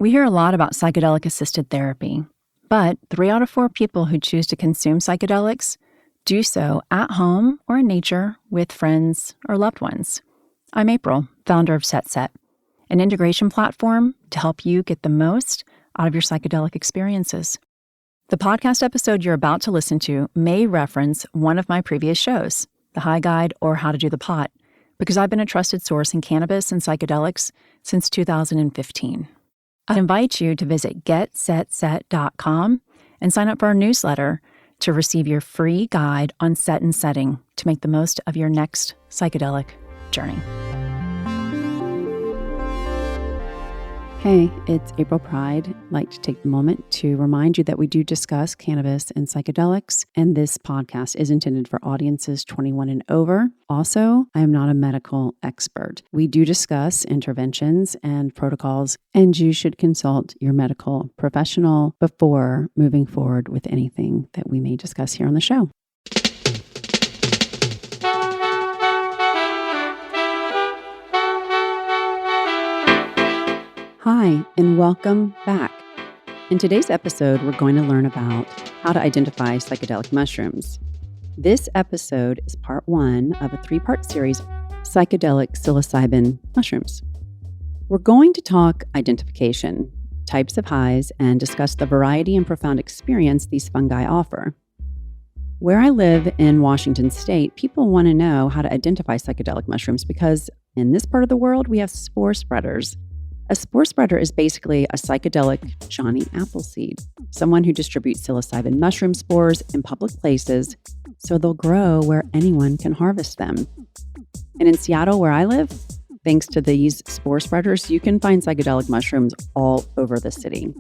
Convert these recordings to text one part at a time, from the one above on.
We hear a lot about psychedelic-assisted therapy, but 3 out of 4 people who choose to consume psychedelics do so at home or in nature with friends or loved ones. I'm April, founder of Set, an integration platform to help you get the most out of your psychedelic experiences. The podcast episode you're about to listen to may reference one of my previous shows, The High Guide or How to Do the Pot, because I've been a trusted source in cannabis and psychedelics since 2015. I invite you to visit getsetset.com and sign up for our newsletter to receive your free guide on set and setting to make the most of your next psychedelic journey. Hey, it's April Pride. I'd like to take the moment to remind you that we do discuss cannabis and psychedelics, and this podcast is intended for audiences 21 and over. Also, I am not a medical expert. We do discuss interventions and protocols, and you should consult your medical professional before moving forward with anything that we may discuss here on the show. Hi, and welcome back. In today's episode, we're going to learn about how to identify psychedelic mushrooms. This episode is part 1 of a 3-part series, Psychedelic Psilocybin Mushrooms. We're going to talk identification, types of highs, and discuss the variety and profound experience these fungi offer. Where I live in Washington State, people want to know how to identify psychedelic mushrooms because in this part of the world, we have spore spreaders. A spore spreader is basically a psychedelic Johnny Appleseed, someone who distributes psilocybin mushroom spores in public places so they'll grow where anyone can harvest them. And in Seattle, where I live, thanks to these spore spreaders, you can find psychedelic mushrooms all over the city.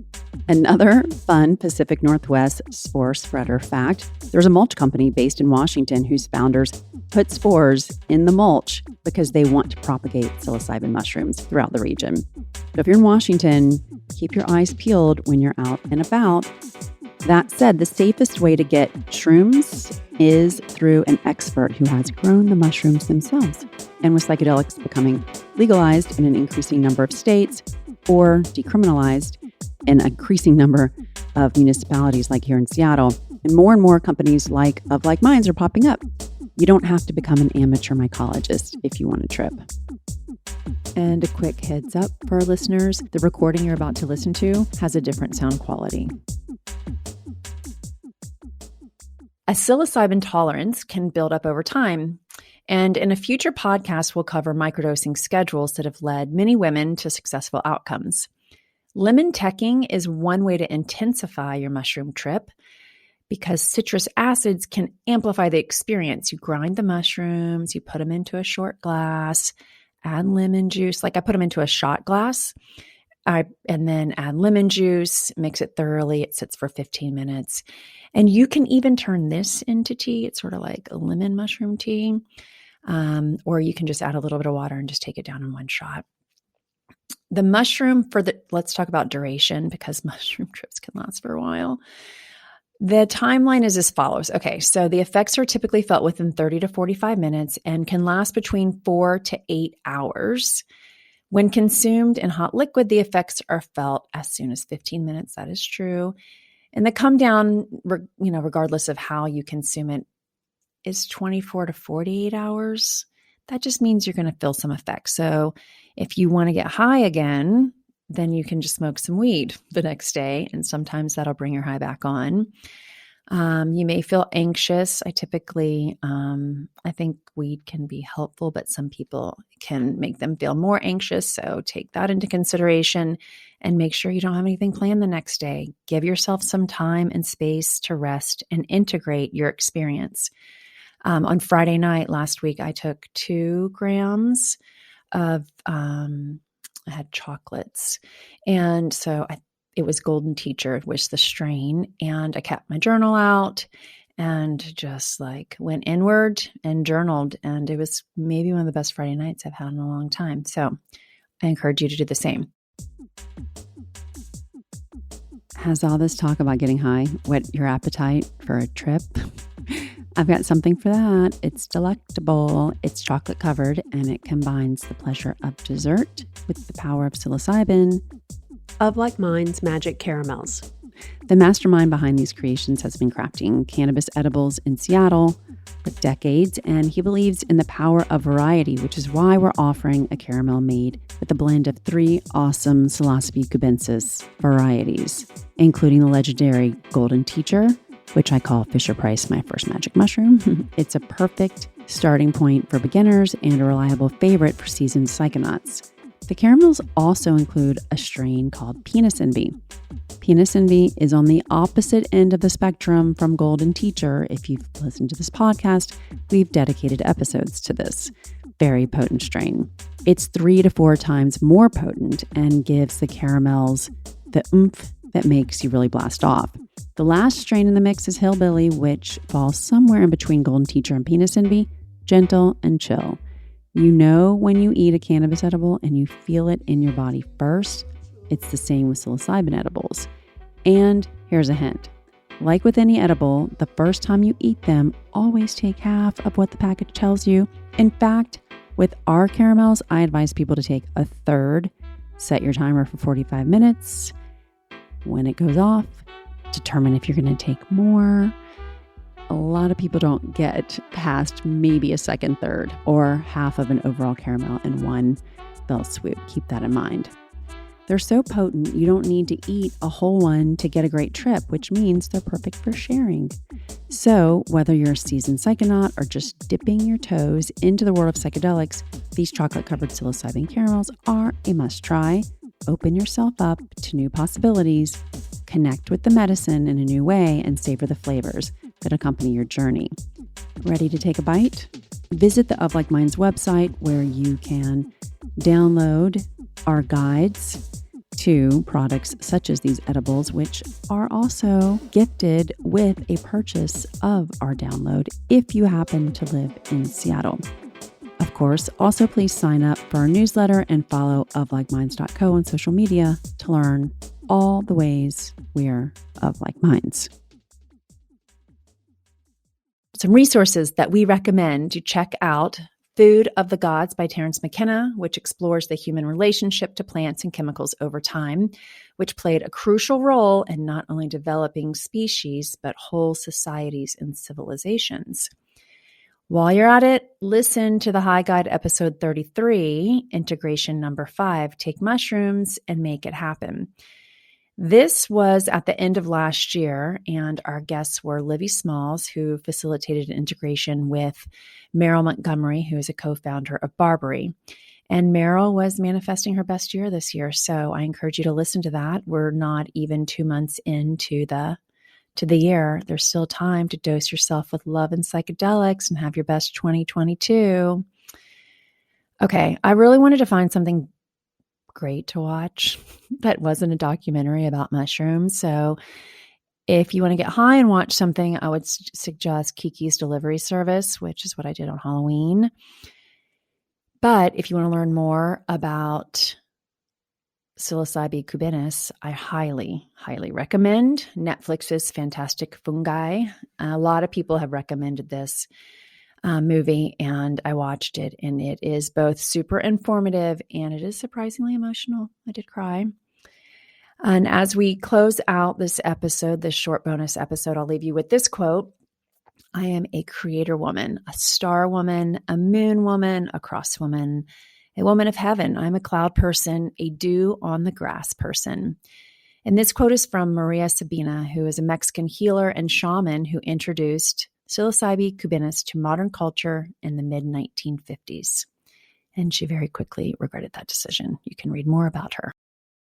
Another fun Pacific Northwest spore spreader fact, there's a mulch company based in Washington whose founders put spores in the mulch because they want to propagate psilocybin mushrooms throughout the region. So if you're in Washington, keep your eyes peeled when you're out and about. That said, the safest way to get shrooms is through an expert who has grown the mushrooms themselves. And with psychedelics becoming legalized in an increasing number of states or decriminalized in an increasing number of municipalities like here in Seattle, and more companies of like minds are popping up. You don't have to become an amateur mycologist if you want a trip. And a quick heads up for our listeners, the recording you're about to listen to has a different sound quality. A psilocybin tolerance can build up over time. And in a future podcast, we'll cover microdosing schedules that have led many women to successful outcomes. Lemon teching is one way to intensify your mushroom trip because citrus acids can amplify the experience. You grind the mushrooms, you put them into a short glass, add lemon juice. Like I put them into a shot glass, and then add lemon juice, mix it thoroughly. It sits for 15 minutes. And you can even turn this into tea. It's sort of like a lemon mushroom tea. Or you can just add a little bit of water and just take it down in one shot. The mushroom let's talk about duration because mushroom trips can last for a while. The timeline is as follows. Okay, so the effects are typically felt within 30 to 45 minutes and can last between 4 to 8 hours. When consumed in hot liquid, the effects are felt as soon as 15 minutes. That is true. And the come down, regardless of how you consume it, is 24 to 48 hours. That just means you're going to feel some effects. So if you want to get high again, then you can just smoke some weed the next day. And sometimes that'll bring your high back on. You may feel anxious. I think weed can be helpful, but some people can make them feel more anxious. So take that into consideration and make sure you don't have anything planned the next day. Give yourself some time and space to rest and integrate your experience. On Friday night last week, I took 2 grams of, I had chocolates. And so it was Golden Teacher, was the strain. And I kept my journal out and just went inward and journaled. And it was maybe one of the best Friday nights I've had in a long time. So I encourage you to do the same. Has all this talk about getting high whet your appetite for a trip? I've got something for that. It's delectable. It's chocolate covered and it combines the pleasure of dessert with the power of psilocybin. Of Like Mind's magic caramels. The mastermind behind these creations has been crafting cannabis edibles in Seattle for decades, and he believes in the power of variety, which is why we're offering a caramel made with a blend of 3 awesome psilocybe cubensis varieties, including the legendary Golden Teacher, which I call Fisher-Price my first magic mushroom. It's a perfect starting point for beginners and a reliable favorite for seasoned psychonauts. The caramels also include a strain called Penis Envy. Penis Envy is on the opposite end of the spectrum from Golden Teacher. If you've listened to this podcast, we've dedicated episodes to this very potent strain. It's 3 to 4 times more potent and gives the caramels the oomph that makes you really blast off. The last strain in the mix is Hillbilly, which falls somewhere in between Golden Teacher and Penis Envy, gentle and chill. You know when you eat a cannabis edible and you feel it in your body first. It's the same with psilocybin edibles. And here's a hint. Like with any edible, the first time you eat them, always take half of what the package tells you. In fact, with our caramels, I advise people to take a third. Set your timer for 45 minutes. When it goes off, determine if you're going to take more. A lot of people don't get past maybe a second third or half of an overall caramel in one fell swoop. Keep that in mind. They're so potent, you don't need to eat a whole one to get a great trip, which means they're perfect for sharing. So whether you're a seasoned psychonaut or just dipping your toes into the world of psychedelics, these chocolate-covered psilocybin caramels are a must-try. Open yourself up to new possibilities, connect with the medicine in a new way, and savor the flavors that accompany your journey. Ready to take a bite? Visit the Of Like Mind's website where you can download our guides to products such as these edibles, which are also gifted with a purchase of our download if you happen to live in Seattle. Of course, also please sign up for our newsletter and follow oflikeminds.co on social media to learn all the ways we're of like minds. Some resources that we recommend you check out: Food of the Gods by Terence McKenna, which explores the human relationship to plants and chemicals over time, which played a crucial role in not only developing species, but whole societies and civilizations. While you're at it, listen to the High Guide episode 33, integration number 5, Take Mushrooms and Make It Happen. This was at the end of last year, and our guests were Livy Smalls, who facilitated integration with Meryl Montgomery, who is a co-founder of Barbary. And Meryl was manifesting her best year this year, so I encourage you to listen to that. We're not even 2 months into the year. There's still time to dose yourself with love and psychedelics and have your best 2022. Okay, I really wanted to find something great to watch that wasn't a documentary about mushrooms. So if you want to get high and watch something, I would suggest Kiki's Delivery Service, which is what I did on Halloween. But if you want to learn more about psilocybe cubensis, I highly, highly recommend Netflix's Fantastic Fungi. A lot of people have recommended this movie, and I watched it, and it is both super informative and it is surprisingly emotional. I did cry. And as we close out this episode, this short bonus episode, I'll leave you with this quote. I am a creator woman, a star woman, a moon woman, a cross woman, a woman of heaven. I'm a cloud person, a dew on the grass person. And this quote is from Maria Sabina, who is a Mexican healer and shaman who introduced psilocybe cubensis to modern culture in the mid-1950s. And she very quickly regretted that decision. You can read more about her.